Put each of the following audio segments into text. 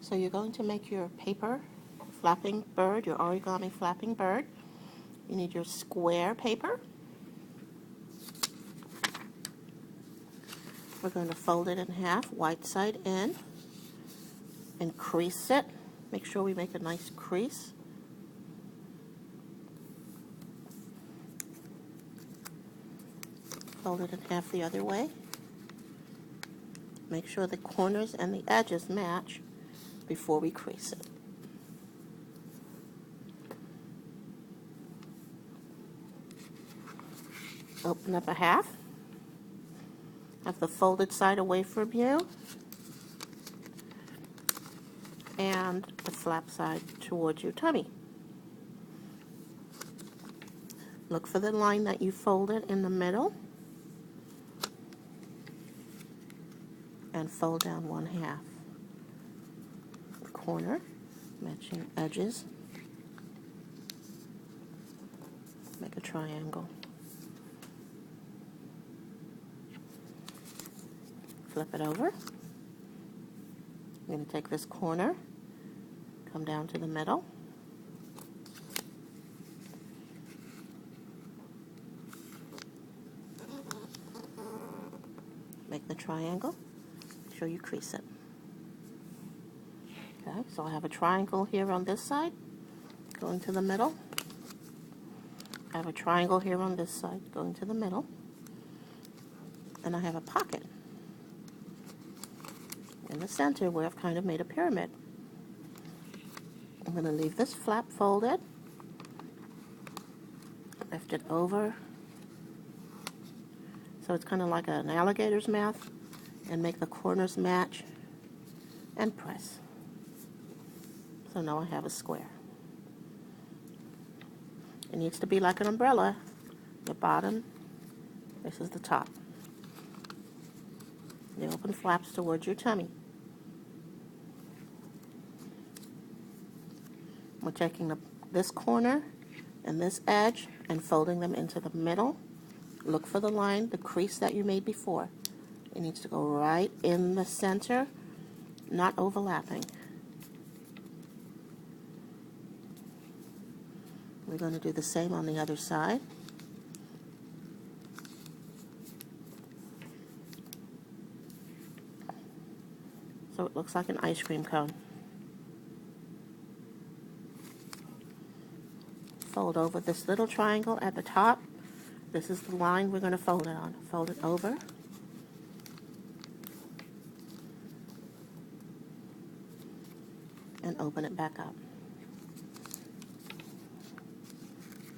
So you're going to make your paper flapping bird, your origami flapping bird. You need your square paper. We're going to fold it in half, white side in, and crease it. Make sure we make a nice crease. Fold it in half the other way. Make sure the corners and the edges match before we crease it. Open up a half. Have the folded side away from you and the flap side towards your tummy. Look for the line that you folded in the middle and fold down one half. The corner, matching edges. Make a triangle. Flip it over. I'm going to take this corner, come down to the middle, make the triangle, make sure you crease it. Okay, so I have a triangle here on this side, going to the middle. I have a triangle here on this side, going to the middle, and I have a pocket in the center where I've kind of made a pyramid. I'm going to leave this flap folded, lift it over, so it's kind of like an alligator's mouth, and make the corners match, and press. So now I have a square. It needs to be like an umbrella. The bottom, this is the top. The open flaps towards your tummy. We're taking this corner and this edge and folding them into the middle. Look for the line, the crease that you made before. It needs to go right in the center, not overlapping. We're going to do the same on the other side. So it looks like an ice cream cone. Fold over this little triangle at the top. This is the line we're going to fold it on. Fold it over. And open it back up.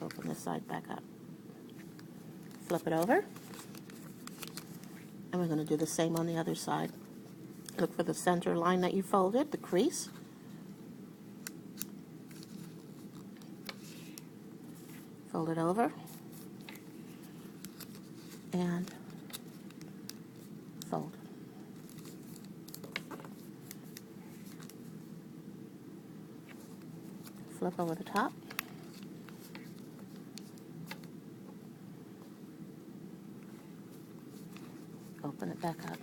Open this side back up. Flip it over. And we're going to do the same on the other side. Look for the center line that you folded, the crease. Fold it over. And fold. Flip over the top. Open it back up.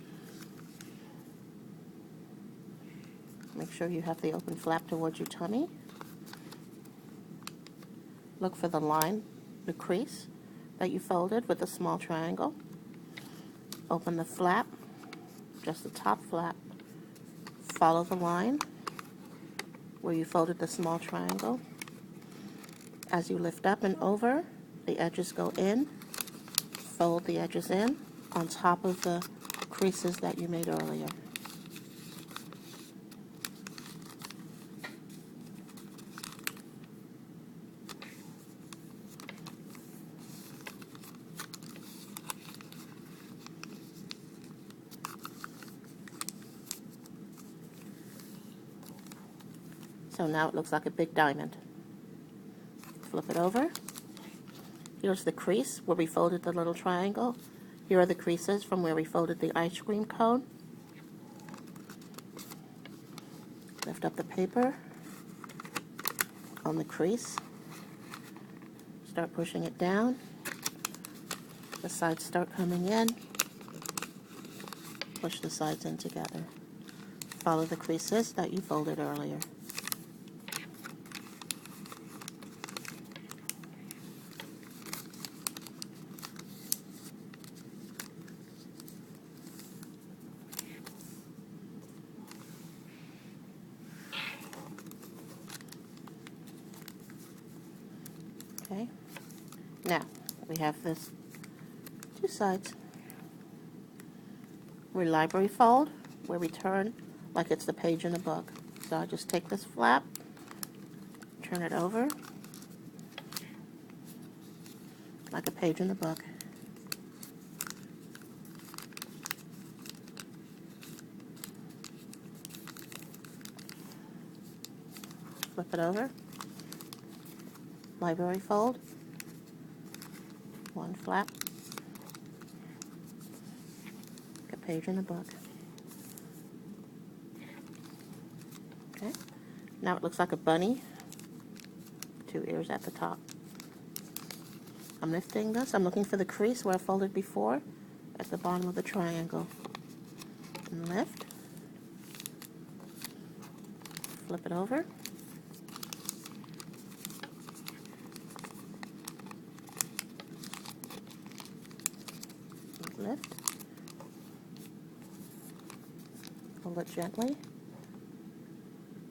Make sure you have the open flap towards your tummy. Look for the line, the crease that you folded with a small triangle. Open the flap, just the top flap. Follow the line where you folded the small triangle. As you lift up and over, the edges go in. Fold the edges in on top of the creases that you made earlier. So now it looks like a big diamond. Flip it over. Here's the crease where we folded the little triangle. Here are the creases from where we folded the ice cream cone. Lift up the paper on the crease. Start pushing it down. The sides start coming in. Push the sides in together. follow the creases that you folded earlier. Okay, now we have this two sides. We library fold, where we turn like it's the page in a book. So I just take this flap, turn it over like a page in the book. Flip it over, library fold, one flap, like a page in a book. Okay, now it looks like a bunny, two ears at the top. I'm lifting this, I'm looking for the crease where I folded before, at the bottom of the triangle. And lift, flip it over, lift, fold it gently,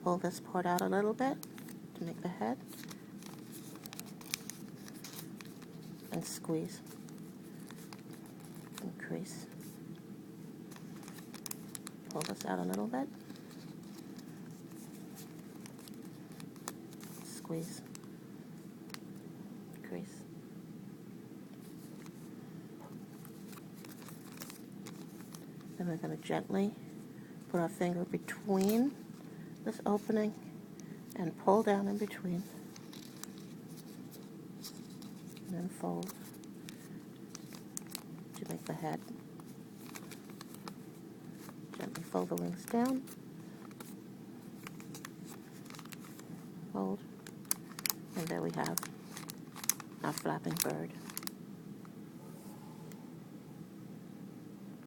pull this part out a little bit to make the head, and squeeze and crease. Pull this out a little bit, squeeze, crease. Then we're going to gently put our finger between this opening and pull down in between. And then fold to make the head. Gently fold the wings down. Fold. And there we have our flapping bird.